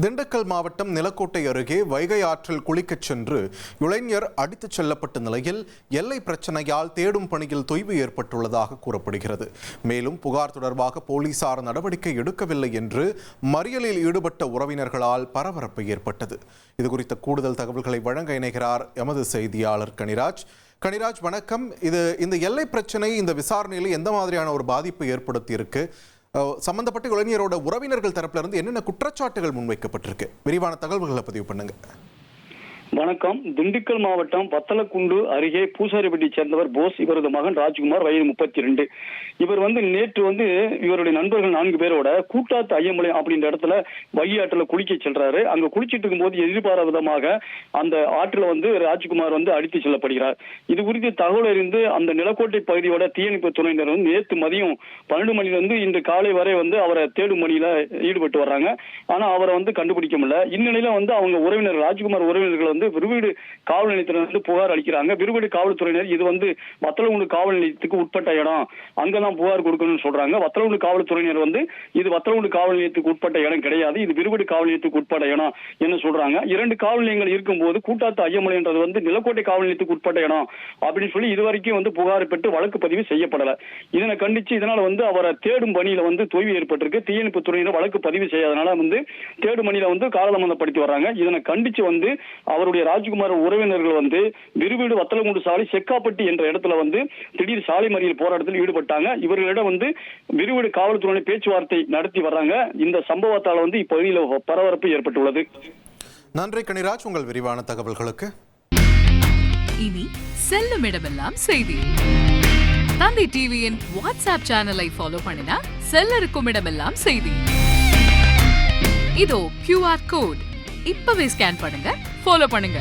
திண்டுக்கல் மாவட்டம் நிலக்கோட்டை அருகே வைகை ஆற்றில் குளிக்கச் சென்று இளைஞர் அடித்துச் செல்லப்பட்ட நிலையில் எல்லை பிரச்சனையால் தேடும் பணியில் தொய்வு ஏற்பட்டுள்ளதாக கூறப்படுகிறது. மேலும் புகார் தொடர்பாக போலீசார் நடவடிக்கை எடுக்கவில்லை என்று மறியலில் ஈடுபட்ட உறவினர்களால் பரபரப்பு ஏற்பட்டது. இதுகுறித்த கூடுதல் தகவல்களை வழங்க இணைகிறார் எமது செய்தியாளர் கனிராஜ். வணக்கம். இந்த எல்லை பிரச்சனை இந்த விசாரணையில் எந்த மாதிரியான ஒரு பாதிப்பு ஏற்படுத்தி இருக்கு? சம்பந்தப்பட்ட இளைஞரோட உறவினர்கள் தரப்புல இருந்து என்னென்ன குற்றச்சாட்டுகள் முன்வைக்கப்பட்டிருக்கு? விரிவான தகவல்களை பதிவு பண்ணுங்க. வணக்கம். திண்டுக்கல் மாவட்டம் வத்தலக்குண்டு அருகே பூசாரிப்பட்டியை சேர்ந்தவர் போஸ். இவரது மகன் ராஜ்குமார், வயது 32. இவர் நேற்று இவருடைய நண்பர்கள் 4 பேரோட கூட்டாத்து ஐயமலை அப்படின்ற இடத்துல வைகை ஆற்றுல குளிக்க செல்றாரு. அங்க குளிச்சிட்டு இருக்கும்போது எதிர்பாராத விதமாக அந்த ஆற்றுல ராஜ்குமார் அடித்து செல்லப்படுகிறார். இது குறித்து தகவல் அறிந்து அந்த நிலக்கோட்டை பகுதியோட தீயணைப்பு துறையினர் நேற்று மதியம் 12 மணிலிருந்து இன்று காலை வரை அவரை தேடும் பணியில ஈடுபட்டு வர்றாங்க. ஆனா அவரை கண்டுபிடிக்க முடியல. இந்நிலையில அவங்க உறவினர் ராஜ்குமார் உறவினர்கள் விருவீடு காவல் நிலையத்திலிருந்து புகார் அளிக்கிறாங்க. விருவீடு காவல்துறையினர் இது வத்தலகுண்டு காவல் நிலையத்துக்கு உட்பட்ட இடம், அங்கதான் புகார் கொடுக்கணும்னு சொல்றாங்க. வத்தலகுண்டு காவல்துறையினர் இது வத்தலகுண்டு காவல் நிலையத்துக்கு உட்பட்ட இடம் கிடையாது, இது விருவீடு காவல் நிலையத்துக்கு உட்பட்ட இடம் என்ன சொல்றாங்க. 2 காவல் நிலையங்கள் இருக்கும்போது கூட்டாத்து ஐயமலைன்றது நிலக்கோட்டை காவல் நிலையத்துக்கு உட்பட்ட இடம் அப்படின்னு சொல்லி இதுவரைக்கும் புகார் பெற்று வழக்கு பதிவு செய்யப்படல. இதனை கண்டிச்சு இதனால அவரை தேடும் பணியில தொய்வு ஏற்பட்டிருக்கு. தீயணைப்பு துறையினர் வழக்கு பதிவு செய்யாதனால தேடும் பணியில காலதாமதப்படுத்தி வர்றாங்க. இதனை கண்டிச்சு அவருடைய ராஜ்குமார் உறவினர்கள் விருவீடு வத்தலகுண்டு சாலை செக்காப்பட்டி என்ற இடத்துல திடீர் சாலை மறியல் போராட்டத்தில் ஈடுபட்டாங்க. இவர்களிடம் விருவீடு காவல்துறை பேச்சுவார்த்தை நடத்தி வர்றாங்க. இந்த சம்பவத்தால் இப்பகுதியில் பரபரப்பு ஏற்பட்டுள்ளது. நன்றி கனிராஜ், உங்கள் விரிவான தகவல்களுக்கு. இனி செல்லும் இடமெல்லாம் செய்தி. தந்தை டிவியின் வாட்ஸ்அப் சேனலை ஃபாலோ பண்ணினா செல்ல இருக்கும் இடமெல்லாம் செய்தி. இதோ QR கோட் இப்பவே ஸ்கேன் பண்ணுங்க, ஃபாலோ பண்ணுங்க.